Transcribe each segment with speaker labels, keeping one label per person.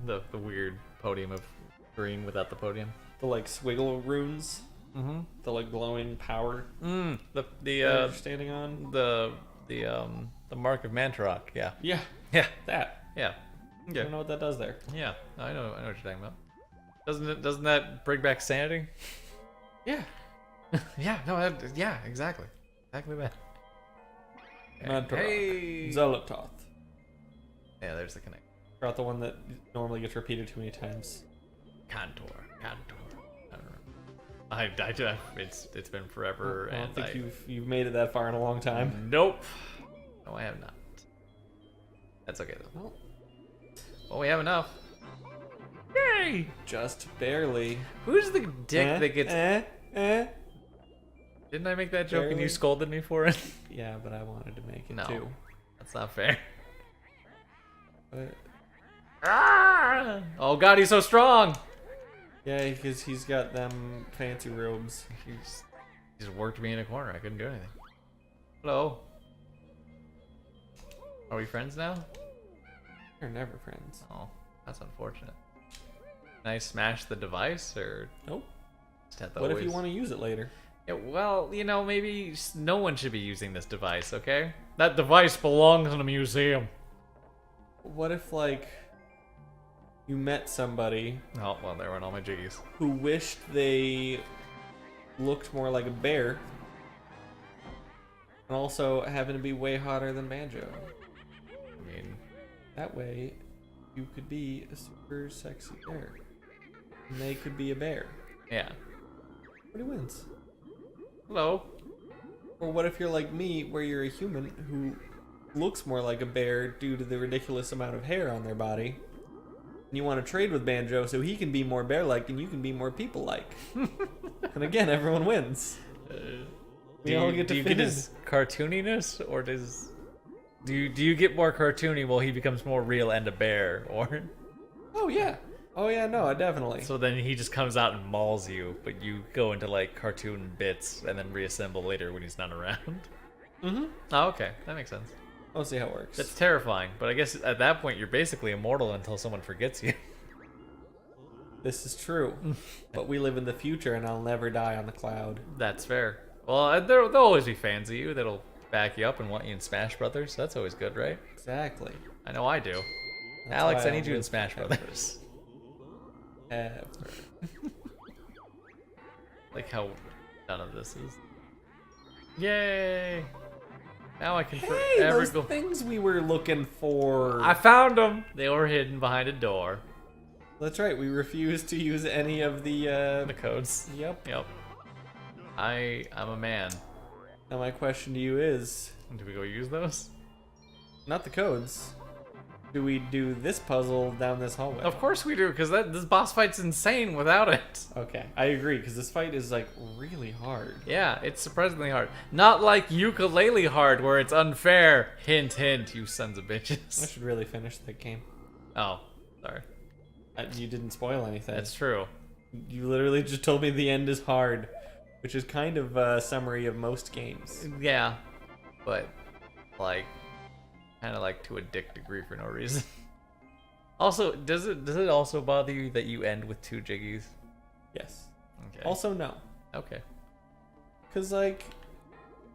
Speaker 1: The weird podium of green without the podium.
Speaker 2: The like swiggle runes.
Speaker 1: Mm-hmm.
Speaker 2: The like glowing power.
Speaker 1: The
Speaker 2: You're standing on.
Speaker 1: the mark of Mantarok. Yeah.
Speaker 2: Yeah.
Speaker 1: Yeah.
Speaker 2: That.
Speaker 1: Yeah.
Speaker 2: I don't know what that does there.
Speaker 1: Yeah. I know what you're talking about. Doesn't that bring back sanity?
Speaker 2: Yeah.
Speaker 1: Yeah. No. Yeah. Exactly. Exactly that.
Speaker 2: Mantarok.
Speaker 1: Hey.
Speaker 2: Xolototh.
Speaker 1: Yeah. There's the connect.
Speaker 2: Forgot the one that normally gets repeated too many times.
Speaker 1: Contour. I don't know. It's been forever.
Speaker 2: I don't
Speaker 1: and
Speaker 2: think you've made it that far in a long time.
Speaker 1: Nope. No, I have not. That's okay though. Well, we have enough. Yay!
Speaker 2: Just barely.
Speaker 1: Who's the dick that gets? Didn't I make that joke and
Speaker 2: Barely.
Speaker 1: you scolded me for it?
Speaker 2: Yeah, but I wanted to make it
Speaker 1: No,
Speaker 2: too.
Speaker 1: that's not fair.
Speaker 2: But
Speaker 1: Ah! Oh God, he's so strong.
Speaker 2: yeah, because he's got them fancy robes.
Speaker 1: He's just worked me in a corner. I couldn't do anything. Hello. Are we friends now?
Speaker 2: They're never friends.
Speaker 1: Oh, that's unfortunate. Can I smash the device or?
Speaker 2: Nope.
Speaker 1: Just have to
Speaker 2: What if you
Speaker 1: always-
Speaker 2: want to use it later?
Speaker 1: Yeah, well, you know, maybe no one should be using this device, okay? That device belongs in a museum.
Speaker 2: What if, like, you met somebody
Speaker 1: Oh, well, there went all my jiggies.
Speaker 2: who wished they looked more like a bear and also happened to be way hotter than Banjo?
Speaker 1: I mean,
Speaker 2: That way, you could be a super sexy bear. And they could be a bear.
Speaker 1: yeah.
Speaker 2: Nobody wins.
Speaker 1: Hello.
Speaker 2: Or what if you're like me, where you're a human who looks more like a bear due to the ridiculous amount of hair on their body, and you want to trade with Banjo so he can be more bear-like and you can be more people-like. And again, everyone wins. We all get to
Speaker 1: do you
Speaker 2: fit
Speaker 1: get
Speaker 2: in.
Speaker 1: his cartooniness, or do you get more cartoony while he becomes more real and a bear, or
Speaker 2: Oh yeah. Oh yeah, no, definitely.
Speaker 1: so then he just comes out and mauls you, but you go into like cartoon bits and then reassemble later when he's not around?
Speaker 2: Mm-hmm.
Speaker 1: Oh, okay, that makes sense.
Speaker 2: I'll see how it works.
Speaker 1: That's terrifying, but I guess at that point you're basically immortal until someone forgets you.
Speaker 2: This is true. But we live in the future and I'll never die on the cloud.
Speaker 1: That's fair. Well, there'll always be fans of you that'll back you up and want you in Smash Brothers. That's always good, right?
Speaker 2: Exactly.
Speaker 1: I know I do.
Speaker 2: That's
Speaker 1: Alex,
Speaker 2: why
Speaker 1: I need
Speaker 2: I'll
Speaker 1: you in
Speaker 2: live
Speaker 1: Smash
Speaker 2: forever.
Speaker 1: Brothers.
Speaker 2: Ever.
Speaker 1: Like how none of this is. Yay! Now I can
Speaker 2: Hey,
Speaker 1: forever
Speaker 2: those
Speaker 1: go.
Speaker 2: things we were looking for.
Speaker 1: I found them. They were hidden behind a door.
Speaker 2: That's right. We refused to use any of the.
Speaker 1: The codes.
Speaker 2: Yep.
Speaker 1: Yep. I'm a man.
Speaker 2: Now my question to you is,
Speaker 1: Do we go use those?
Speaker 2: not the codes. Do we do this puzzle down this hallway?
Speaker 1: Of course we do, because this boss fight's insane without it.
Speaker 2: Okay, I agree because this fight is like really hard.
Speaker 1: Yeah, it's surprisingly hard. Not like ukulele hard, where it's unfair. Hint, hint, you sons of
Speaker 2: I
Speaker 1: bitches.
Speaker 2: should really finish the game.
Speaker 1: Oh, sorry.
Speaker 2: You didn't spoil anything.
Speaker 1: That's true.
Speaker 2: You literally just told me the end is hard, which is kind of a summary of most games.
Speaker 1: Yeah, but like, kind of like to a dick degree for no reason. Also, does it also bother you that you end with 2 jiggies?
Speaker 2: Yes.
Speaker 1: Okay.
Speaker 2: Also, no.
Speaker 1: Okay.
Speaker 2: Because, like,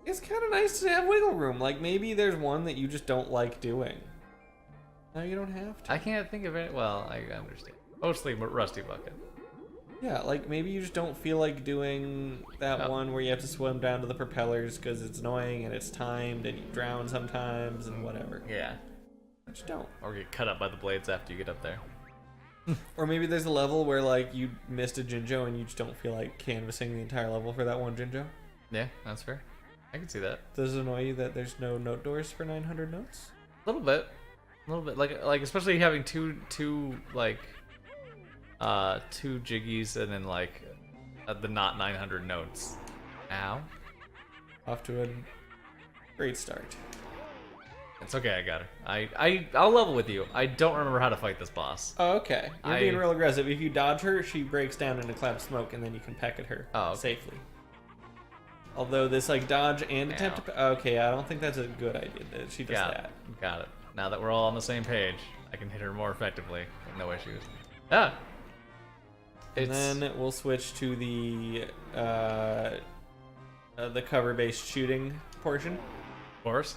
Speaker 2: it's kind of nice to have wiggle room. Like, maybe there's one that you just don't like doing. No, you don't have to.
Speaker 1: I can't think of it. Well, I understand. Mostly Rusty Bucket.
Speaker 2: Yeah, like, maybe you just don't feel like doing that
Speaker 1: Oh.
Speaker 2: one where you have to swim down to the propellers because it's annoying and it's timed and you drown sometimes and whatever.
Speaker 1: Yeah.
Speaker 2: Just don't.
Speaker 1: Or get cut up by the blades after you get up there.
Speaker 2: Or maybe there's a level where, like, you missed a Jinjo and you just don't feel like canvassing the entire level for that one Jinjo.
Speaker 1: Yeah, that's fair. I can see that.
Speaker 2: Does it annoy you that there's no note doors for 900 notes?
Speaker 1: A little bit. Like especially having two jiggies and then like the not 900 notes. Ow.
Speaker 2: Off to a great start.
Speaker 1: It's okay, I got her. I'll level with you. I don't remember how to fight this boss.
Speaker 2: Oh, okay. You're
Speaker 1: I-
Speaker 2: being real aggressive. If you dodge her, she breaks down in a cloud of smoke, and then you can peck at her
Speaker 1: Oh, okay.
Speaker 2: safely. Although this, like, dodge and attempt to... Okay, I don't think that's a good idea that she does that.
Speaker 1: Got it. Now that we're all on the same page, I can hit her more effectively. No issues. Ah!
Speaker 2: And then we'll switch to the cover-based shooting portion.
Speaker 1: Of course.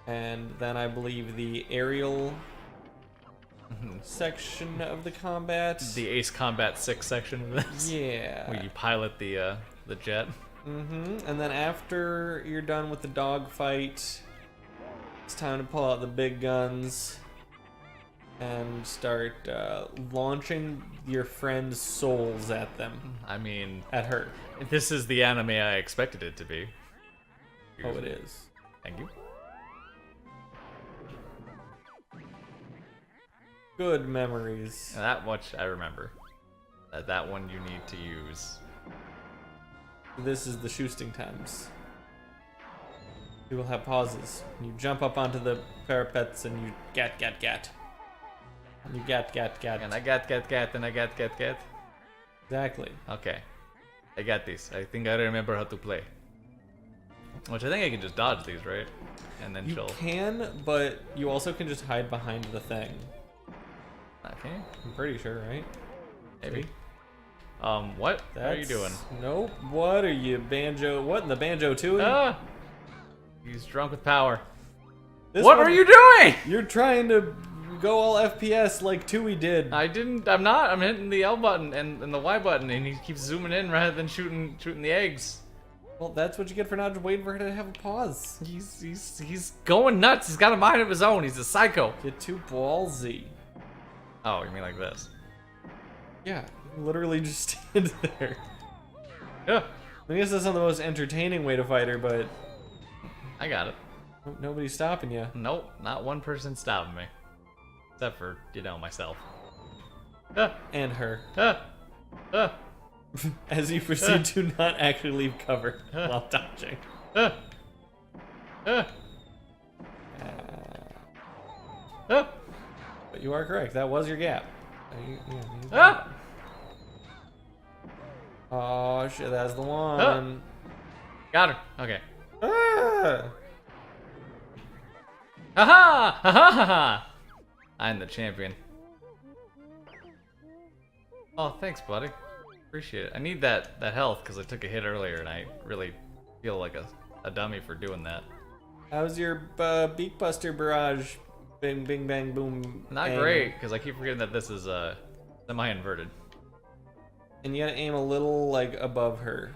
Speaker 2: And then I believe the aerial section of the combat.
Speaker 1: The Ace Combat 6 section of this.
Speaker 2: Yeah.
Speaker 1: Where you pilot the jet.
Speaker 2: And then after you're done with the dogfight, it's time to pull out the big guns and start launching your friend's souls at them.
Speaker 1: I mean,
Speaker 2: at her.
Speaker 1: This is the anime I expected it to be.
Speaker 2: Oh, it is.
Speaker 1: Thank you.
Speaker 2: Good memories.
Speaker 1: That much I remember. That one you need to use.
Speaker 2: This is the shooting times. You will have pauses. You jump up onto the parapets and you gat. And you gat.
Speaker 1: And I gat, and I gat.
Speaker 2: Exactly.
Speaker 1: Okay. I got this. I think I remember how to play. Which I think I can just dodge these, right? And then
Speaker 2: You can, but you also can just hide behind the thing.
Speaker 1: Okay.
Speaker 2: I'm pretty sure, right?
Speaker 1: Maybe. What are you doing?
Speaker 2: Nope. What are you, Banjo? What in the Banjo-Tooie?
Speaker 1: Ah! He's drunk with power.
Speaker 2: This
Speaker 1: What
Speaker 2: one-
Speaker 1: are you doing?
Speaker 2: You're trying to go all FPS like Tooie did.
Speaker 1: I'm not. I'm hitting the L button and the Y button, and he keeps zooming in rather than shooting the eggs.
Speaker 2: Well, that's what you get for not waiting for her to have a pause.
Speaker 1: He's going nuts. He's got a mind of his own. He's a psycho.
Speaker 2: Get too ballsy.
Speaker 1: Oh, you mean like this?
Speaker 2: Yeah, you literally just stand there.
Speaker 1: Yeah.
Speaker 2: I guess that's not the most entertaining way to fight her, but
Speaker 1: I got it.
Speaker 2: nobody's stopping you.
Speaker 1: Nope, not one person stopping me. Except for, myself. Ah,
Speaker 2: And her.
Speaker 1: ah, ah,
Speaker 2: As you proceed to not actually leave cover while dodging.
Speaker 1: ah, ah, ah.
Speaker 2: But you are correct. That was your gap.
Speaker 1: Ah!
Speaker 2: Oh shit, that's the one.
Speaker 1: Got her. Okay.
Speaker 2: Ah!
Speaker 1: Ha ha! I'm the champion. Oh, thanks, buddy. Appreciate it. I need that health because I took a hit earlier and I really feel like a dummy for doing that.
Speaker 2: How's your beak buster barrage? Bing, bing, bang, boom.
Speaker 1: Not
Speaker 2: aim?
Speaker 1: great because I keep forgetting that this is semi-inverted.
Speaker 2: And you gotta aim a little like above her,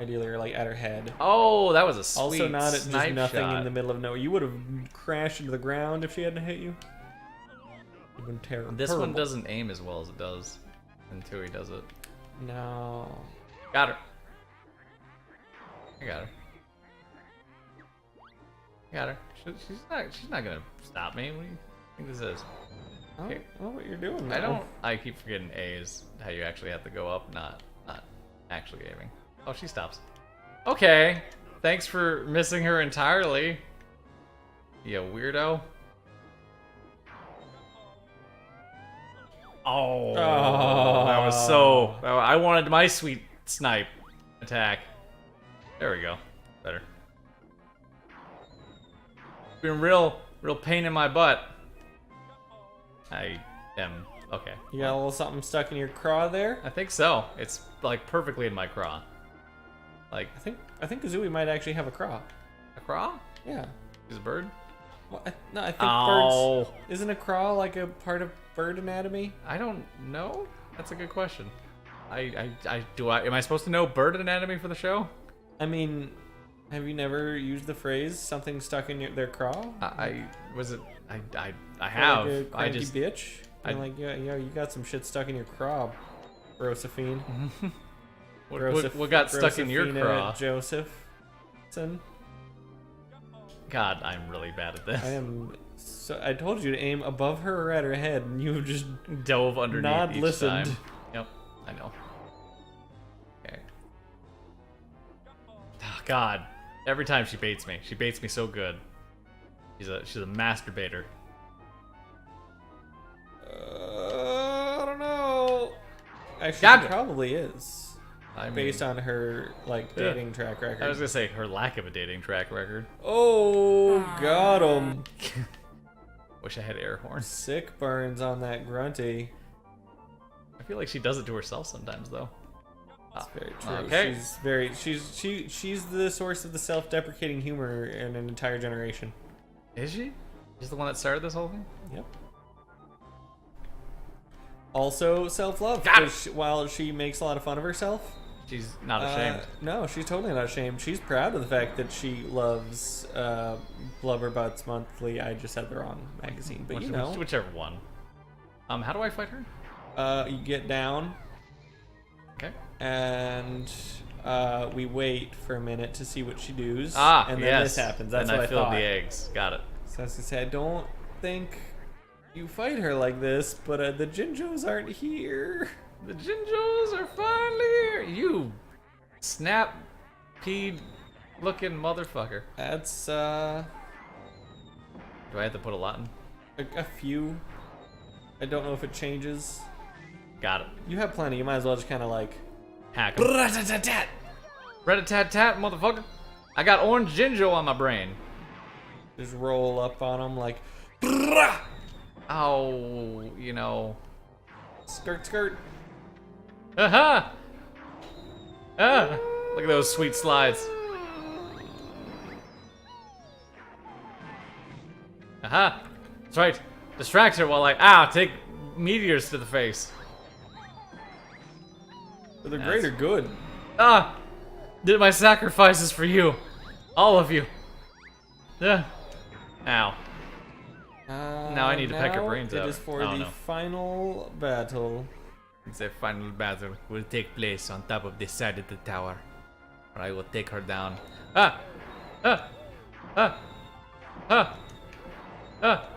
Speaker 2: ideally, or like at her head.
Speaker 1: Oh, that was a sweet
Speaker 2: Also, not at just
Speaker 1: snipe
Speaker 2: nothing
Speaker 1: shot.
Speaker 2: in the middle of nowhere. You would have crashed into the ground if she hadn't hit you. You've been terrible.
Speaker 1: This one doesn't aim as well as it does until he does it.
Speaker 2: No.
Speaker 1: Got her. I got her. Got her. She's not gonna stop me. What do you think this is?
Speaker 2: I
Speaker 1: Okay.
Speaker 2: don't know what you're doing.
Speaker 1: I
Speaker 2: now.
Speaker 1: don't. I keep forgetting A is how you actually have to go up, not actually aiming. Oh, she stops. Okay. Thanks for missing her entirely. You weirdo. Oh, that was so. I wanted my sweet snipe attack. There we go. Better. Been real pain in my butt. I am okay.
Speaker 2: You got a little something stuck in your craw there.
Speaker 1: I think so. It's like perfectly in my craw. Like
Speaker 2: I think Kazooie might actually have a craw.
Speaker 1: a craw?
Speaker 2: Yeah.
Speaker 1: Is a bird?
Speaker 2: Well, I think
Speaker 1: Oh.
Speaker 2: birds. Isn't a craw like a part of bird anatomy?
Speaker 1: I don't know. That's a good question. Am I supposed to know bird anatomy for the show?
Speaker 2: I mean, have you never used the phrase "something stuck in their craw"?
Speaker 1: I
Speaker 2: Or
Speaker 1: have.
Speaker 2: Like a
Speaker 1: I
Speaker 2: cranky
Speaker 1: just
Speaker 2: bitch. You're like, yeah, you got some shit stuck in your craw, Josephine.
Speaker 1: what got stuck in your craw?
Speaker 2: Josephson.
Speaker 1: God, I'm really bad at this.
Speaker 2: I am. So I told you to aim above her or at her head, and you just
Speaker 1: Dove underneath
Speaker 2: not
Speaker 1: each
Speaker 2: listened.
Speaker 1: time. Yep, I know. Okay. Oh, God, every time she baits me so good. She's a masturbator.
Speaker 2: I don't know. Actually,
Speaker 1: Got
Speaker 2: she
Speaker 1: it.
Speaker 2: probably is.
Speaker 1: I mean,
Speaker 2: Based on her dating track record.
Speaker 1: I was gonna say her lack of a dating track record.
Speaker 2: Oh, got him.
Speaker 1: Wish I had air horns.
Speaker 2: Sick burns on that Grunty.
Speaker 1: I feel like she does it to herself sometimes, though.
Speaker 2: That's very true.
Speaker 1: Okay.
Speaker 2: She's the source of the self-deprecating humor in an entire generation.
Speaker 1: Is she? She's the one that started this whole thing?
Speaker 2: Yep. Also self-love.
Speaker 1: Got it!
Speaker 2: While she makes a lot of fun of herself,
Speaker 1: She's not ashamed.
Speaker 2: no, she's totally not ashamed. She's proud of the fact that she loves Blubberbutts Monthly. I just said the wrong magazine, but
Speaker 1: Whichever one. How do I fight her?
Speaker 2: You get down.
Speaker 1: Okay.
Speaker 2: And we wait for a minute to see what she does. And then
Speaker 1: yes.
Speaker 2: this happens. That's
Speaker 1: and
Speaker 2: what
Speaker 1: I filled
Speaker 2: thought.
Speaker 1: the eggs. Got it.
Speaker 2: So as I said, I don't think you fight her like this, but the Jinjos aren't here.
Speaker 1: The Jinjos are finally here. You snap-peed looking motherfucker.
Speaker 2: That's
Speaker 1: Do I have to put a lot in?
Speaker 2: a few. I don't know if it changes.
Speaker 1: Got it.
Speaker 2: You have plenty. You might as well just kind of like
Speaker 1: Hack 'em.
Speaker 2: rat-a-tat-tat.
Speaker 1: Rat-a-tat-tat, motherfucker. I got orange Jinjo on my brain.
Speaker 2: Just roll up on them like
Speaker 1: Oh, you know.
Speaker 2: skirt skirt.
Speaker 1: Aha! Ah! Look at those sweet slides. Aha! That's right. Distract her while I take meteors to the face.
Speaker 2: For the greater good.
Speaker 1: Ah! Did my sacrifices for you. All of you. Yeah. Ow. Now I need to peck her brains out.
Speaker 2: It is for
Speaker 1: Oh,
Speaker 2: the
Speaker 1: no.
Speaker 2: final battle.
Speaker 1: The final battle will take place on top of this side of the tower. Or I will take her down. Ah! Ah! Ah! Ah! Ah!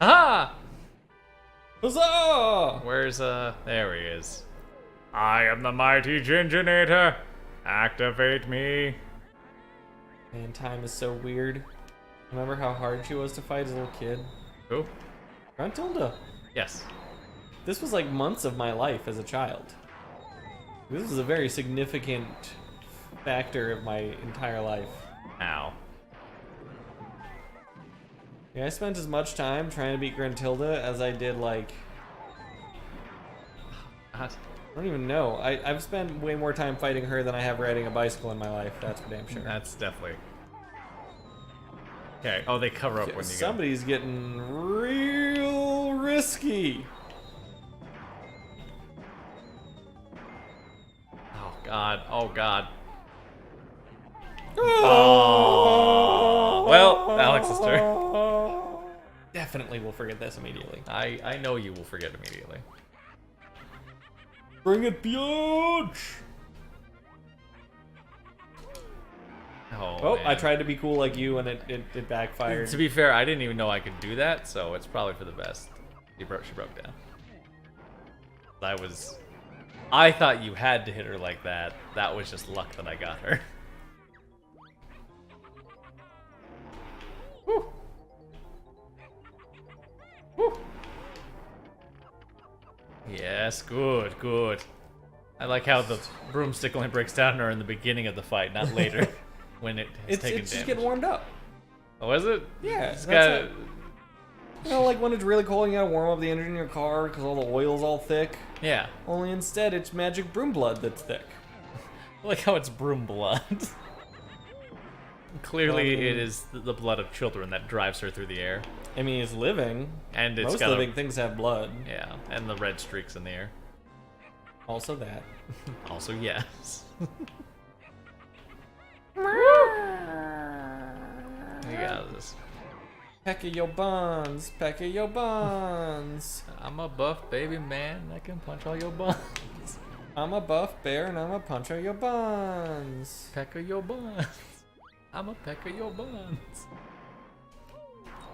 Speaker 1: Aha!
Speaker 2: Huzzah!
Speaker 1: Where's, there he is. I am the mighty Gingenator. Activate me.
Speaker 2: Man, time is so weird. Remember how hard she was to fight as a little kid?
Speaker 1: Who?
Speaker 2: Gruntilda.
Speaker 1: Yes.
Speaker 2: This was like months of my life as a child. This was a very significant factor of my entire life.
Speaker 1: Ow.
Speaker 2: Yeah, I spent as much time trying to beat Gruntilda as I did like...
Speaker 1: What?
Speaker 2: I don't even know. I've spent way more time fighting her than I have riding a bicycle in my life. That's for damn sure.
Speaker 1: That's definitely... Okay. Oh, they cover up when you go.
Speaker 2: Somebody's getting real risky.
Speaker 1: Oh, God. Oh, God.
Speaker 2: Oh!
Speaker 1: Well, Alex's turn.
Speaker 2: Definitely will forget this immediately.
Speaker 1: I know you will forget immediately.
Speaker 2: Bring it, biatch!
Speaker 1: Oh, man.
Speaker 2: I tried to be cool like you and it backfired.
Speaker 1: To be fair, I didn't even know I could do that, so it's probably for the best. She broke down. I thought you had to hit her like that. That was just luck that I got her. Woo. Woo. Yes, good, good. I like how the broomstick only breaks down on her in the beginning of the fight, not later, when it has taken
Speaker 2: It's
Speaker 1: damage.
Speaker 2: just getting warmed up.
Speaker 1: Oh, is it?
Speaker 2: Yeah,
Speaker 1: It's
Speaker 2: that's
Speaker 1: got.
Speaker 2: You know, like when it's really cold, you gotta warm up the engine in your car because all the oil's all thick.
Speaker 1: Yeah.
Speaker 2: Only instead, it's magic broom blood that's thick.
Speaker 1: I like how it's broom blood. Clearly, it is the blood of children that drives her through the air.
Speaker 2: I mean, it's living.
Speaker 1: And it's
Speaker 2: Most
Speaker 1: got
Speaker 2: living things have blood.
Speaker 1: Yeah, and the red streaks in the air.
Speaker 2: Also that.
Speaker 1: Also, yes. You got this.
Speaker 2: Peck of your buns, peck of your buns.
Speaker 1: I'm a buff baby man that can punch all your buns.
Speaker 2: I'm a buff bear and I'm a punch of your buns.
Speaker 1: Peck of your buns. I'm a peck of your buns.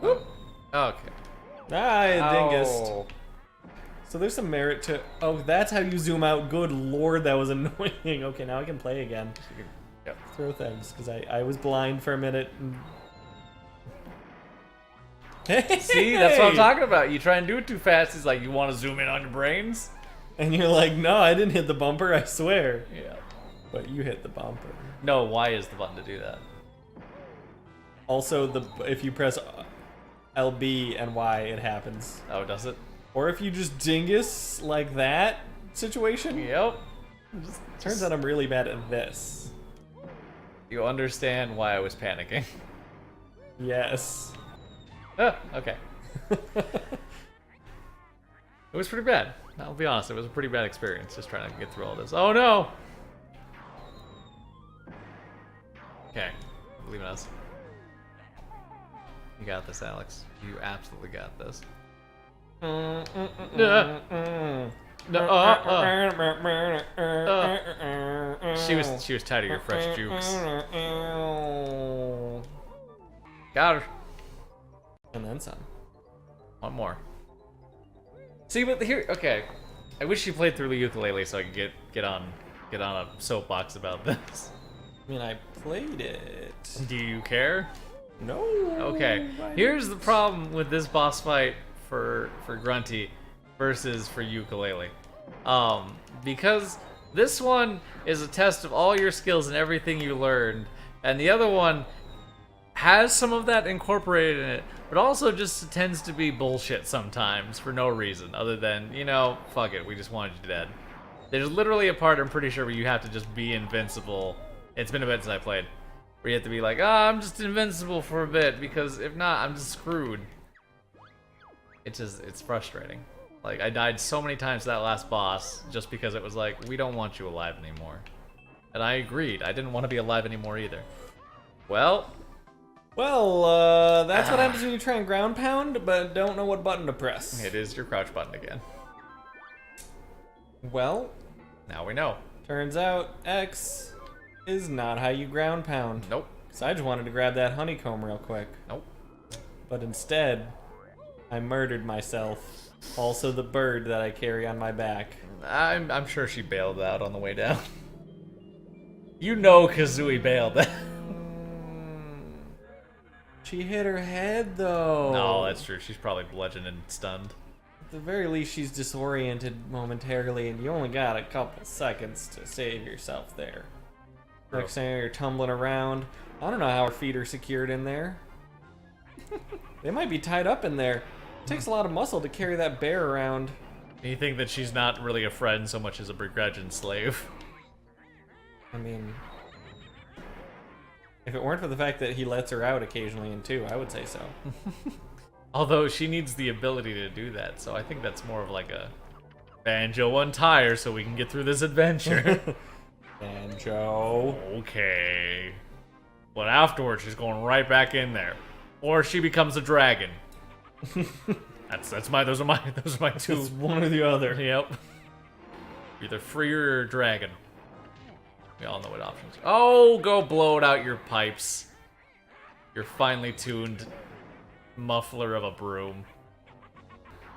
Speaker 2: Whoop.
Speaker 1: Okay.
Speaker 2: Dingus.
Speaker 1: Oh.
Speaker 2: So there's some merit to... Oh, that's how you zoom out. Good lord, that was annoying. Okay, now I can play again.
Speaker 1: Yep.
Speaker 2: Throw things, because I was blind for a minute. And... Hey!
Speaker 1: See, that's what I'm talking about. You try and do it too fast, it's like you want to zoom in on your brains.
Speaker 2: And you're like, no, I didn't hit the bumper, I swear.
Speaker 1: Yeah.
Speaker 2: But you hit the bumper.
Speaker 1: No, why is the button to do that?
Speaker 2: Also, if you press LB and Y, it happens.
Speaker 1: Oh, does it?
Speaker 2: Or if you just dingus like that situation.
Speaker 1: Yep.
Speaker 2: Turns out I'm really bad at this.
Speaker 1: You understand why I was panicking.
Speaker 2: Yes.
Speaker 1: Okay. It was pretty bad. I'll be honest, it was a pretty bad experience just trying to get through all this. Oh no! Okay, I believe in us. You got this, Alex. You absolutely got this. She was tired of your fresh jukes. Got her.
Speaker 2: And then some.
Speaker 1: One more. See, but here, okay. I wish you played through the ukulele so I could get on a soapbox about this.
Speaker 2: I mean, I played it.
Speaker 1: Do you care?
Speaker 2: No.
Speaker 1: Okay. Here's the problem with this boss fight for Grunty versus for ukulele. Because this one is a test of all your skills and everything you learned, and the other one has some of that incorporated in it, but also just tends to be bullshit sometimes for no reason other than, you know, fuck it, we just wanted you dead. There's literally a part, I'm pretty sure, where you have to just be invincible. It's been a bit since I played. Where you have to be like, I'm just invincible for a bit, because if not, I'm just screwed. It's frustrating. Like, I died so many times to that last boss just because it was like, we don't want you alive anymore. And I agreed. I didn't want to be alive anymore either. Well,
Speaker 2: that's what happens when you try and ground pound, but don't know what button to press.
Speaker 1: it is your crouch button again.
Speaker 2: Well,
Speaker 1: Now we know.
Speaker 2: turns out X is not how you ground pound.
Speaker 1: Nope.
Speaker 2: Because I just wanted to grab that honeycomb real quick.
Speaker 1: Nope.
Speaker 2: But instead, I murdered myself. Also the bird that I carry on my back.
Speaker 1: I'm sure she bailed out on the way down. You know Kazooie bailed out.
Speaker 2: She hit her head, though.
Speaker 1: No, that's true. She's probably bludgeoned and stunned.
Speaker 2: At the very least, she's disoriented momentarily, and you only got a couple seconds to save yourself there. Next thing you're tumbling around. I don't know how her feet are secured in there. They might be tied up in there. It takes a lot of muscle to carry that bear around.
Speaker 1: You think that she's not really a friend so much as a begrudged slave?
Speaker 2: I mean, if it weren't for the fact that he lets her out occasionally in 2, I would say so.
Speaker 1: Although she needs the ability to do that, so I think that's more of like a Banjo untie her so we can get through this adventure.
Speaker 2: Banjo.
Speaker 1: Okay. But afterwards, she's going right back in there, or she becomes a dragon. Those are my two.
Speaker 2: It's one or the other.
Speaker 1: Yep. Either free or dragon. We all know what options. Oh, go blow it out your pipes. Your finely tuned muffler of a broom.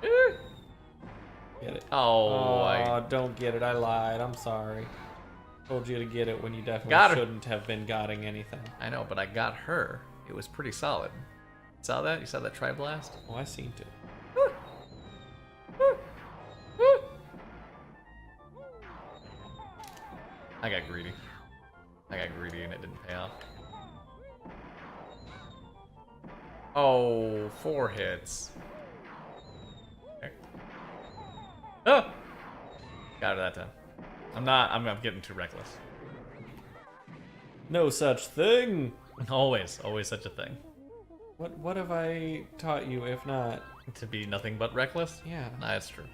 Speaker 2: Get it.
Speaker 1: Oh,
Speaker 2: don't get it. I lied. I'm sorry. Told you to get it when you definitely
Speaker 1: Got her.
Speaker 2: shouldn't have been gotting anything.
Speaker 1: I know, but I got her. It was pretty solid. Saw that? You saw that tri-blast?
Speaker 2: Oh, I seen it.
Speaker 1: I got greedy. And it didn't pay off. Oh, 4 hits. Okay. Oh! Got her that time. I'm getting too reckless.
Speaker 2: No such thing.
Speaker 1: Always such a thing.
Speaker 2: What have I taught you if not?
Speaker 1: To be nothing but reckless?
Speaker 2: Yeah.
Speaker 1: Nah, that's true.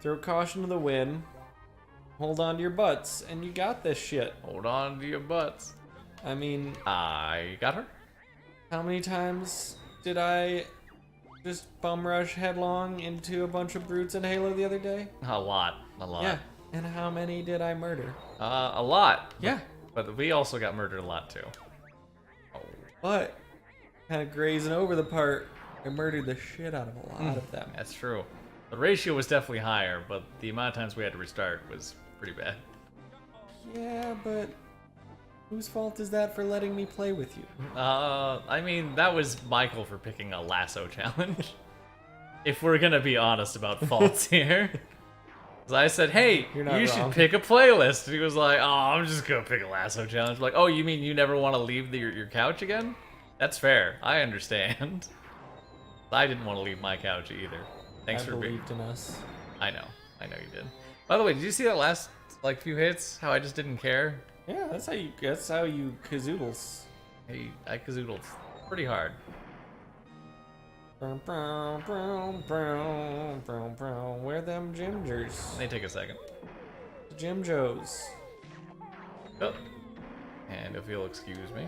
Speaker 2: Throw caution to the wind. Hold on to your butts, and you got this shit.
Speaker 1: Hold on to your butts.
Speaker 2: I mean,
Speaker 1: I got her?
Speaker 2: how many times did I just bum rush headlong into a bunch of brutes in Halo the other day?
Speaker 1: A lot.
Speaker 2: Yeah. And how many did I murder?
Speaker 1: A lot.
Speaker 2: Yeah.
Speaker 1: But we also got murdered a lot too. Oh.
Speaker 2: But kind of grazing over the part, I murdered the shit out of a lot of them.
Speaker 1: That's true. The ratio was definitely higher, but the amount of times we had to restart was pretty bad.
Speaker 2: Yeah, but whose fault is that for letting me play with you?
Speaker 1: I mean, that was Michael for picking a lasso challenge. If we're gonna be honest about faults here. Because I said, hey,
Speaker 2: You're not
Speaker 1: you
Speaker 2: wrong.
Speaker 1: should pick a playlist. And he was like, oh, I'm just gonna pick a lasso challenge. I'm like, oh, you mean you never want to leave your couch again? That's fair. I understand. I didn't want to leave my couch either. Thanks
Speaker 2: I
Speaker 1: for being.
Speaker 2: believed in us.
Speaker 1: I know you did. By the way, did you see that last like few hits? How I just didn't care.
Speaker 2: Yeah, that's how you kazoodles.
Speaker 1: Hey, I kazoodled pretty hard.
Speaker 2: Brown, brown, brown, brown, brown, brown. Where them gingers?
Speaker 1: They take a second.
Speaker 2: Jim Joes.
Speaker 1: Oh. And if you'll excuse me.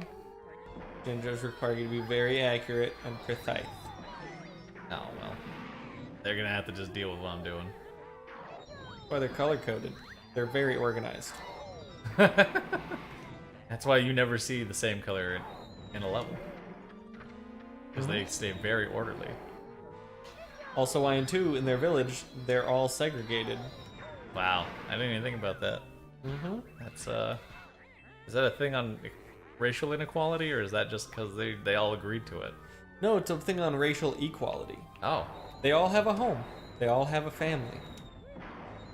Speaker 2: Jim Joes require you to be very accurate and precise.
Speaker 1: Oh well. They're gonna have to just deal with what I'm doing.
Speaker 2: Or they're color coded. They're very organized.
Speaker 1: That's why you never see the same color in a level. Because they stay very orderly.
Speaker 2: Also, why in 2 in their village, they're all segregated.
Speaker 1: Wow, I didn't even think about that.
Speaker 2: Mm-hmm.
Speaker 1: That's is that a thing on racial inequality, or is that just because they all agreed to it?
Speaker 2: No, it's a thing on racial equality.
Speaker 1: Oh.
Speaker 2: They all have a home. They all have a family.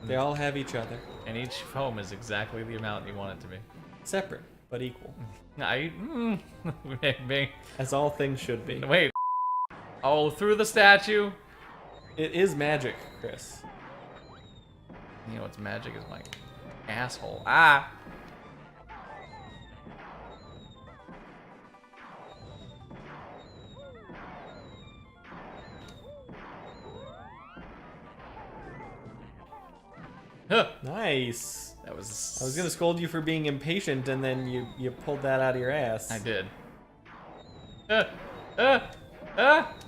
Speaker 2: They all have each other.
Speaker 1: And each home is exactly the amount you want it to be.
Speaker 2: Separate, but equal.
Speaker 1: Maybe.
Speaker 2: As all things should be.
Speaker 1: Wait. Oh, through the statue.
Speaker 2: It is magic, Chris.
Speaker 1: You know what's magic is my asshole. Ah. Huh.
Speaker 2: Nice.
Speaker 1: That was.
Speaker 2: I was gonna scold you for being impatient, and then you pulled that out of your ass.
Speaker 1: I did.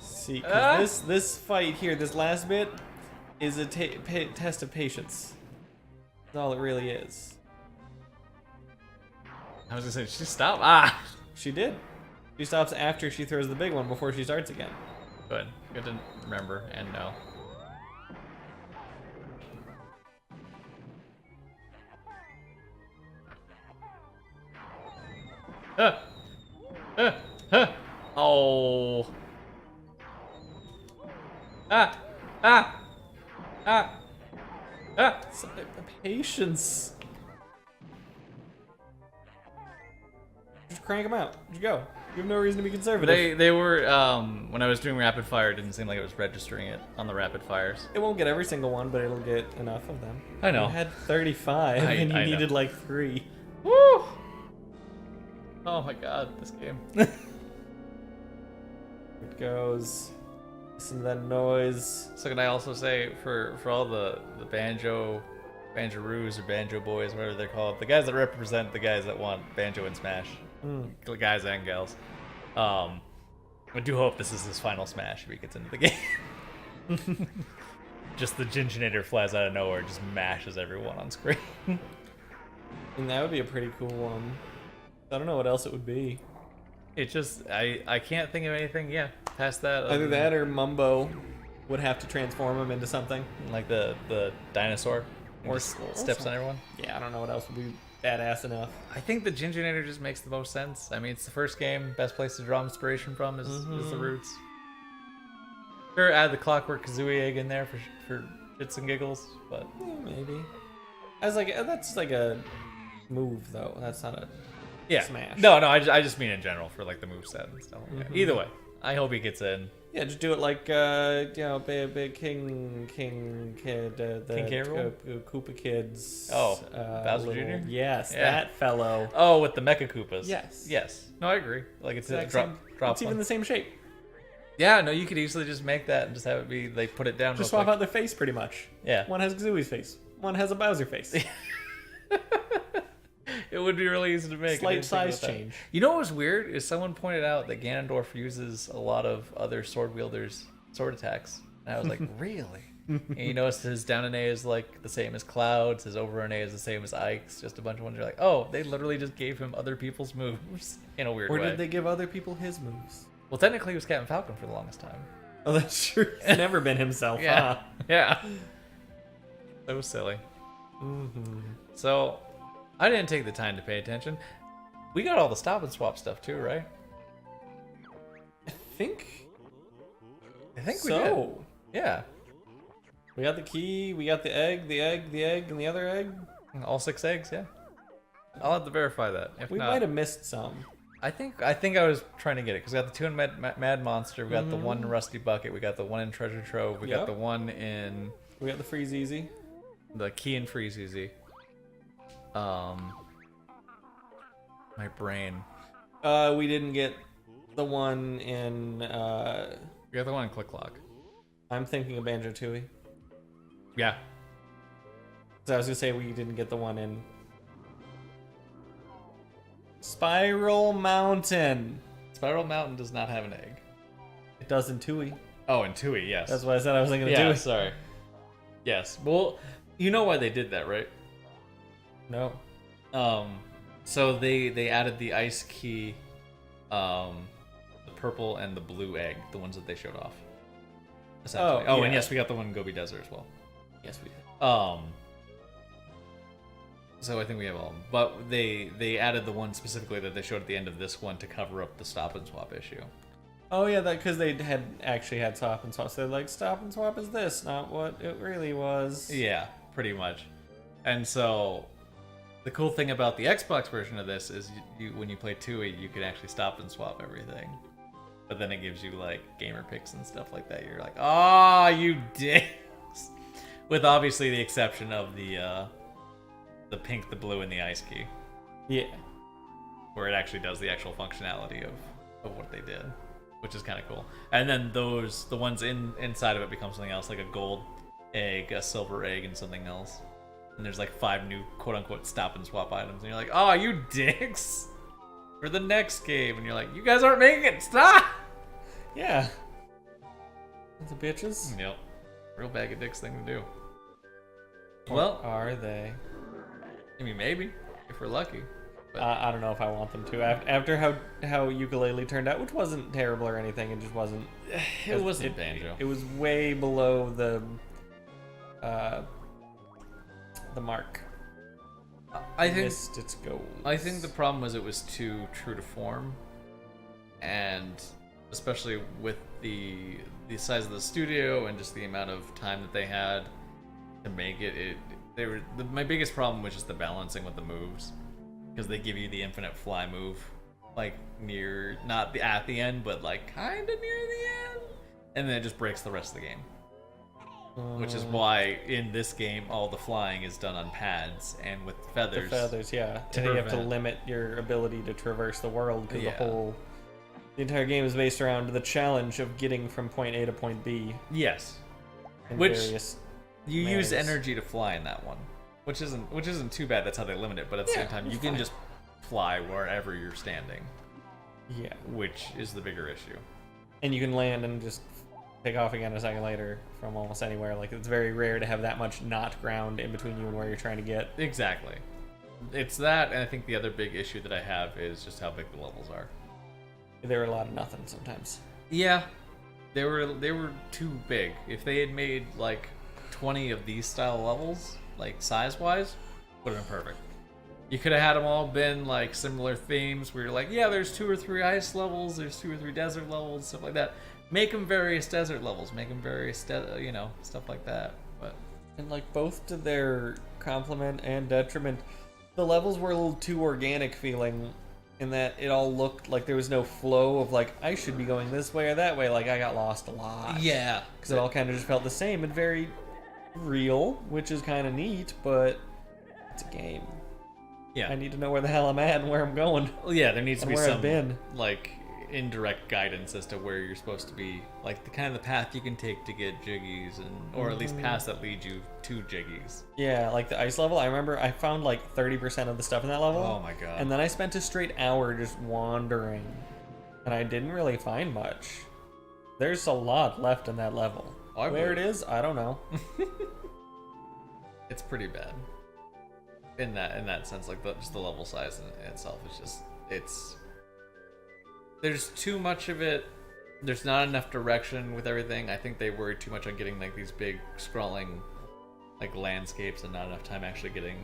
Speaker 2: See, 'cause this fight here, this last bit, is a test of patience. That's all it really is.
Speaker 1: I was gonna say, did she stop? Ah.
Speaker 2: She did. She stops after she throws the big one before she starts again.
Speaker 1: Good. Good to remember and know. Oh.
Speaker 2: Patience. Just crank them out. Just go. You have no reason to be conservative.
Speaker 1: They were when I was doing rapid fire, it didn't seem like it was registering it on the rapid fires.
Speaker 2: It won't get every single one, but it'll get enough of them.
Speaker 1: I know.
Speaker 2: You had 35 and you needed like 3.
Speaker 1: Woo! Oh my god, this game.
Speaker 2: It goes. Listen to that noise.
Speaker 1: So can I also say for all the Banjo-Roos or Banjo Boys, whatever they're called, the guys that represent the guys that want Banjo and Smash, the guys and gals, I do hope this is his final Smash if he gets into the game. Just the Ginginator flies out of nowhere, just mashes everyone on screen.
Speaker 2: And that would be a pretty cool one. I don't know what else it would be.
Speaker 1: It just, I can't think of anything, past that.
Speaker 2: Either that or Mumbo would have to transform him into something.
Speaker 1: Like the dinosaur. Or steps on everyone.
Speaker 2: Yeah, I don't know what else would be badass enough.
Speaker 1: I think the Ginginator just makes the most sense. I mean, it's the first game. Best place to draw inspiration from is the roots. Sure, add the Clockwork Kazooie egg in there for shits and giggles, but
Speaker 2: yeah, maybe. As like that's like a move though. That's not a smash.
Speaker 1: No, I just mean in general for like the moveset and stuff. Like that. Either way, I hope he gets in.
Speaker 2: Yeah, just do it like big King Kid, the
Speaker 1: King K. Rool?
Speaker 2: Koopa Kids.
Speaker 1: Oh, Bowser Jr.?
Speaker 2: Yes,
Speaker 1: Yeah.
Speaker 2: that fellow.
Speaker 1: Oh, with the Mecha Koopas.
Speaker 2: Yes.
Speaker 1: No, I agree. Like it's a
Speaker 2: Exact
Speaker 1: drop.
Speaker 2: It's even
Speaker 1: one.
Speaker 2: the same shape.
Speaker 1: Yeah, no, you could easily just make that and just have it be they put it down.
Speaker 2: Just
Speaker 1: real
Speaker 2: swap
Speaker 1: quick.
Speaker 2: out their face pretty much.
Speaker 1: Yeah.
Speaker 2: One has Kazooie's face. One has a Bowser face.
Speaker 1: It would be really easy to make.
Speaker 2: Slight size change.
Speaker 1: You know what was weird is someone pointed out that Ganondorf uses a lot of other sword wielders' sword attacks, and I was like, really? And you notice his down and A is like the same as Cloud's, his over and A is the same as Ike's. Just a bunch of ones. You're like, oh, they literally just gave him other people's moves in a weird way.
Speaker 2: Or did they give other people his moves?
Speaker 1: Well, technically, he was Captain Falcon for the longest time.
Speaker 2: Oh, that's true. He's never been himself, huh?
Speaker 1: Yeah. So silly. So, I didn't take the time to pay attention. We got all the stop and swap stuff too, right?
Speaker 2: I think
Speaker 1: we
Speaker 2: so.
Speaker 1: did. Yeah.
Speaker 2: We got the key, we got the egg, and the other egg.
Speaker 1: All 6 eggs, yeah. I'll have to verify that. If
Speaker 2: We
Speaker 1: not,
Speaker 2: might have missed some.
Speaker 1: I think I was trying to get it because we got the 2 in Mad Monster, we got the 1 in Rusty Bucket, we got the 1 in Treasure Trove, we got the 1 in.
Speaker 2: We got the Freeze Easy.
Speaker 1: The Key and Freeze Easy. My brain.
Speaker 2: We didn't get the one in.
Speaker 1: We got the 1 in Click Clock.
Speaker 2: I'm thinking of Banjo-Tooie.
Speaker 1: Yeah.
Speaker 2: So I was gonna say we didn't get the one in Spiral Mountain.
Speaker 1: Spiral Mountain does not have an egg.
Speaker 2: It does in Tooie.
Speaker 1: Oh, in Tooie, yes.
Speaker 2: That's what I said I was thinking of
Speaker 1: yeah,
Speaker 2: Tooie.
Speaker 1: sorry. Yes. Well, you know why they did that, right?
Speaker 2: No.
Speaker 1: So they added the ice key, the purple and the blue egg, the ones that they showed off. Essentially.
Speaker 2: Oh,
Speaker 1: and
Speaker 2: yeah.
Speaker 1: yes, we got the 1 in Gobi Desert as well.
Speaker 2: Yes, we did.
Speaker 1: So I think we have all of them. But they added the one specifically that they showed at the end of this one to cover up the stop and swap issue.
Speaker 2: Oh yeah, that because they had actually had stop and swap. So they're like, stop and swap is this, not what it really was.
Speaker 1: Yeah, pretty much. And so the cool thing about the Xbox version of this is you when you play Tooie, you can actually stop and swap everything. But then it gives you like gamer picks and stuff like that. You're like, oh, you dicks. With obviously the exception of the pink, the blue, and the ice key.
Speaker 2: Yeah.
Speaker 1: Where it actually does the actual functionality of what they did. Which is kind of cool. And then the ones inside of it become something else, like a gold egg, a silver egg, and something else. And there's like 5 new quote-unquote stop and swap items. And you're like, oh, you dicks! For the next game. And you're like, you guys aren't making it stop!
Speaker 2: Yeah. The bitches.
Speaker 1: Yep. Real bag of dicks thing to do.
Speaker 2: Or
Speaker 1: Well,
Speaker 2: are they?
Speaker 1: I mean, maybe. If we're lucky. But
Speaker 2: I don't know if I want them to. After how Ukulele turned out, which wasn't terrible or anything, it just wasn't.
Speaker 1: it wasn't Banjo.
Speaker 2: It was way below the mark.
Speaker 1: I think
Speaker 2: Missed its goals.
Speaker 1: I think the problem was it was too true to form, and especially with the size of the studio and just the amount of time that they had to make it. My biggest problem was just the balancing with the moves, because they give you the infinite fly move, like not at the end, but like kind of near the end, and then it just breaks the rest of the game. Which is why in this game all the flying is done on pads and with feathers.
Speaker 2: The feathers, yeah.
Speaker 1: to
Speaker 2: And you have to
Speaker 1: prevent-
Speaker 2: limit your ability to traverse the world because
Speaker 1: Yeah.
Speaker 2: the entire game is based around the challenge of getting from point A to point B.
Speaker 1: Yes,
Speaker 2: In
Speaker 1: Which-
Speaker 2: various
Speaker 1: you use
Speaker 2: manners.
Speaker 1: energy to fly in that one, which isn't too bad. That's how they limit it. But at the
Speaker 2: Yeah,
Speaker 1: same time, you
Speaker 2: it's
Speaker 1: can
Speaker 2: fine.
Speaker 1: just fly wherever you're standing,
Speaker 2: Yeah.
Speaker 1: which is the bigger issue.
Speaker 2: And you can land and just take off again a second later from almost anywhere. Like, it's very rare to have that much not ground in between you and where you're trying to get.
Speaker 1: Exactly. It's that, and I think the other big issue that I have is just how big the levels are.
Speaker 2: There are a lot of nothing sometimes.
Speaker 1: Yeah, they were too big. If they had made like 20 of these style levels, like size-wise, would have been perfect. You could have had them all been like similar themes where you're like, yeah, there's 2 or 3 ice levels, there's 2 or 3 desert levels, stuff like that. Make them various desert levels, make them various, stuff like that. But
Speaker 2: And, like, both to their compliment and detriment, the levels were a little too organic feeling in that it all looked like there was no flow of, like, I should be going this way or that way. Like, I got lost a lot.
Speaker 1: yeah,
Speaker 2: Because it all kind of just felt the same and very real, which is kind of neat, but it's a game.
Speaker 1: yeah.
Speaker 2: I need to know where the hell I'm at and where I'm going.
Speaker 1: Well, yeah, there needs to
Speaker 2: And
Speaker 1: be
Speaker 2: where I've
Speaker 1: some
Speaker 2: been.
Speaker 1: like indirect guidance as to where you're supposed to be, like the kind of the path you can take to get jiggies, or at least paths that lead you to jiggies.
Speaker 2: Yeah, like the ice level, I remember I found like 30% of the stuff in that level.
Speaker 1: Oh my god!
Speaker 2: And then I spent a straight hour just wandering, and I didn't really find much. There's a lot left in that level.
Speaker 1: I
Speaker 2: Where
Speaker 1: would-
Speaker 2: it is, I don't know.
Speaker 1: It's pretty bad in that sense. Like just the level size in itself is just there's too much of it. There's not enough direction with everything. I think they worried too much on getting like these big scrolling like landscapes and not enough time actually getting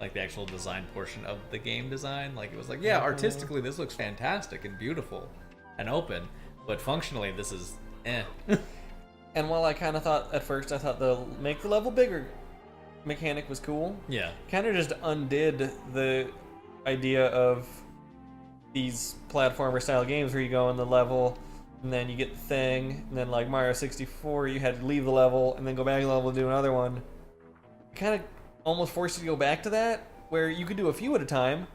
Speaker 1: like the actual design portion of the game design. Like it was like, yeah, artistically this looks fantastic and beautiful and open, but functionally this is eh.
Speaker 2: And while I kind of thought at first, I thought the make the level bigger mechanic was cool.
Speaker 1: Yeah.
Speaker 2: Kind of just undid the idea of these platformer style games where you go in the level and then you get the thing, and then like Mario 64, you had to leave the level and then go back to the level and do another one. It kind of almost forced you to go back to that, where you could do a few at a time.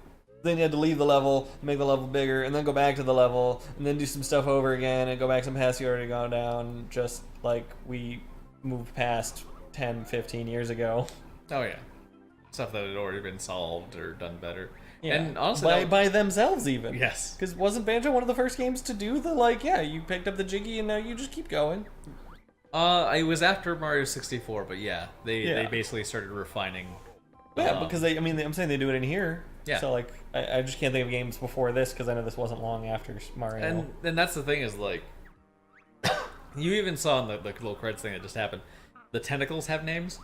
Speaker 2: Then you had to leave the level, make the level bigger, and then go back to the level, and then do some stuff over again, and go back some paths you already gone down, just like we moved past 10, 15 years ago.
Speaker 1: Oh yeah, stuff that had already been solved or done better.
Speaker 2: Yeah.
Speaker 1: And honestly,
Speaker 2: by themselves even.
Speaker 1: Yes.
Speaker 2: Because wasn't Banjo one of the first games to do the, like, yeah, you picked up the Jiggy and now you just keep going?
Speaker 1: It was after Mario 64, but yeah, they basically started refining.
Speaker 2: Yeah, because I'm saying they do it in here.
Speaker 1: Yeah.
Speaker 2: So, like, I just can't think of games before this, because I know this wasn't long after Mario.
Speaker 1: And that's the thing is, like, you even saw in the little credits thing that just happened, the tentacles have names.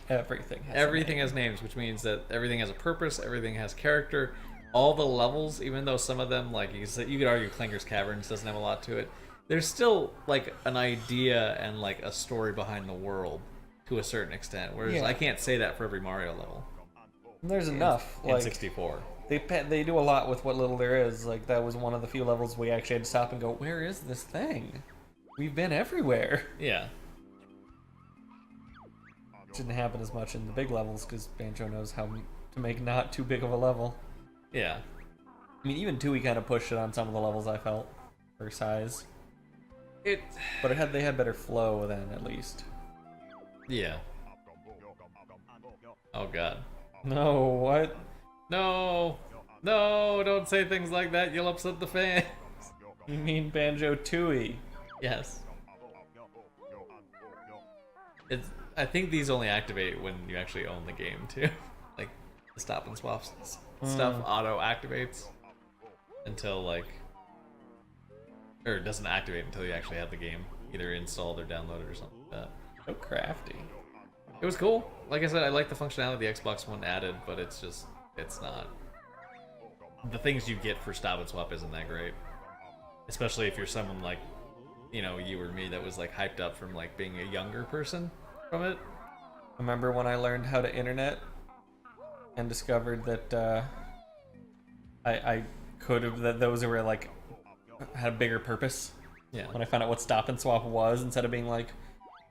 Speaker 2: Everything
Speaker 1: has names, which means that everything has a purpose, everything has character. All the levels, even though some of them, like, you could argue Clanger's Caverns doesn't have a lot to it, there's still, like, an idea and, like, a story behind the world to a certain extent, whereas I can't say that for every Mario level.
Speaker 2: There's enough.
Speaker 1: In 64.
Speaker 2: They do a lot with what little there is. Like, that was one of the few levels we actually had to stop and go, where is this thing? We've been everywhere.
Speaker 1: Yeah.
Speaker 2: Didn't happen as much in the big levels, because Banjo knows how to make not too big of a level.
Speaker 1: Yeah.
Speaker 2: I mean, even 2 kind of pushed it on some of the levels, I felt, for size. But they had better flow then, at least.
Speaker 1: Yeah. Oh god.
Speaker 2: No, what?
Speaker 1: No! No! Don't say things like that, you'll upset the fans!
Speaker 2: You mean Banjo-Tooie?
Speaker 1: Yes. I think these only activate when you actually own the game, too. Like, the stop and swap stuff auto-activates until, like... Or it doesn't activate until you actually have the game either installed or downloaded or something like that.
Speaker 2: So crafty.
Speaker 1: It was cool. Like I said, I like the functionality the Xbox One added, but it's not. The things you get for stop and swap isn't that great. Especially if you're someone like, you know, you or me that was like hyped up from like being a younger person from it.
Speaker 2: Remember when I learned how to internet and discovered that I could have, that those were like, had a bigger purpose?
Speaker 1: Yeah.
Speaker 2: When I found out what stop and swap was, instead of being like,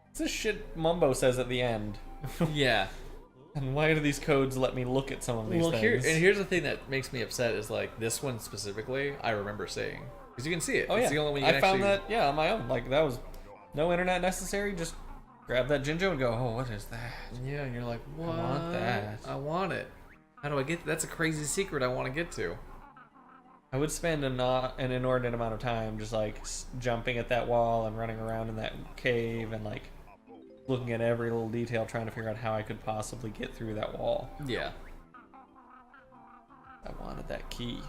Speaker 2: what's this shit Mumbo says at the end?
Speaker 1: Yeah.
Speaker 2: And why do these codes let me look at some of these things?
Speaker 1: Here's the thing that makes me upset is like this one specifically, I remember seeing. Because you can see it.
Speaker 2: Oh,
Speaker 1: it's
Speaker 2: yeah.
Speaker 1: the only one you
Speaker 2: I
Speaker 1: can
Speaker 2: found
Speaker 1: actually...
Speaker 2: that, on my own. Like, that was no internet necessary. Just grab that Jinjo and go, oh, what is that?
Speaker 1: Yeah, and you're like, what?
Speaker 2: I want that.
Speaker 1: I want it. How do I get... That's a crazy secret I want to get to.
Speaker 2: I would spend an inordinate amount of time just, like, jumping at that wall and running around in that cave and, like, looking at every little detail, trying to figure out how I could possibly get through that wall.
Speaker 1: Yeah.
Speaker 2: I wanted that key.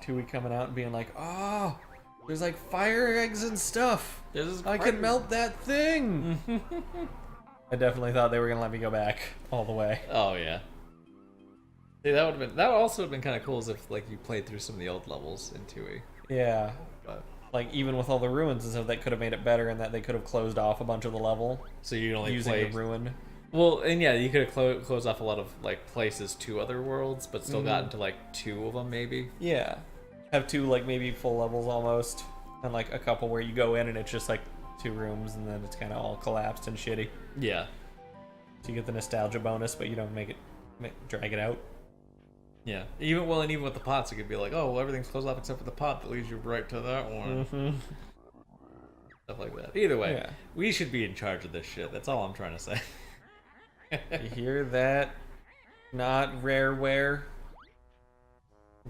Speaker 2: Tooie coming out and being like, oh, there's like fire eggs and stuff. I can melt that thing. I definitely thought they were gonna let me go back all the way.
Speaker 1: Oh yeah. See, that would also have been kind of cool as if like you played through some of the old levels in 2E.
Speaker 2: Yeah.
Speaker 1: But
Speaker 2: like even with all the ruins and stuff, that could have made it better, and that they could have closed off a bunch of the level.
Speaker 1: So you only
Speaker 2: using
Speaker 1: play
Speaker 2: the ruin.
Speaker 1: Well, and yeah, you could have closed off a lot of like places to other worlds, but still gotten to like 2 of them maybe.
Speaker 2: Yeah. Have 2 like maybe full levels almost, and like a couple where you go in and it's just like 2 rooms, and then it's kind of all collapsed and shitty.
Speaker 1: Yeah.
Speaker 2: So you get the nostalgia bonus, but you don't drag it out.
Speaker 1: Yeah. Even with the pots, it could be like, oh, well, everything's closed off except for the pot that leads you right to that one. Stuff like that. Either way, we should be in charge of this shit. That's all I'm trying to say.
Speaker 2: You hear that? Not rareware.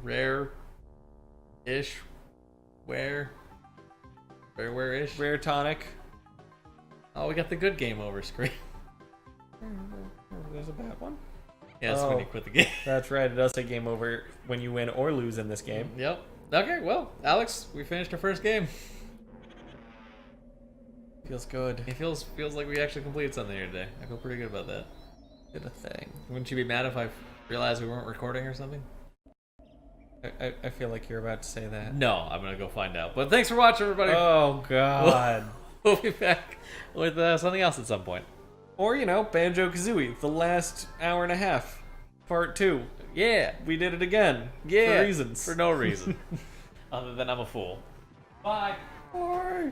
Speaker 1: Rare-ish. Rareware-ish.
Speaker 2: Rare tonic.
Speaker 1: Oh, we got the good game over screen.
Speaker 2: There's a bad one.
Speaker 1: Yeah, that's when you quit the game.
Speaker 2: That's right. It does say game over when you win or lose in this game.
Speaker 1: Yep. Okay, well, Alex, we finished our first game.
Speaker 2: Feels good.
Speaker 1: It feels like we actually completed something here today. I feel pretty good about that.
Speaker 2: Did a thing.
Speaker 1: Wouldn't you be mad if I realized we weren't recording or something?
Speaker 2: I feel like you're about to say that.
Speaker 1: No, I'm gonna go find out. But thanks for watching, everybody.
Speaker 2: Oh God.
Speaker 1: We'll be back with something else at some point.
Speaker 2: Or, Banjo-Kazooie, the last hour and a half. Part 2.
Speaker 1: Yeah.
Speaker 2: We did it again.
Speaker 1: Yeah.
Speaker 2: For reasons.
Speaker 1: For no reason. Other than I'm a fool. Bye.
Speaker 2: Bye.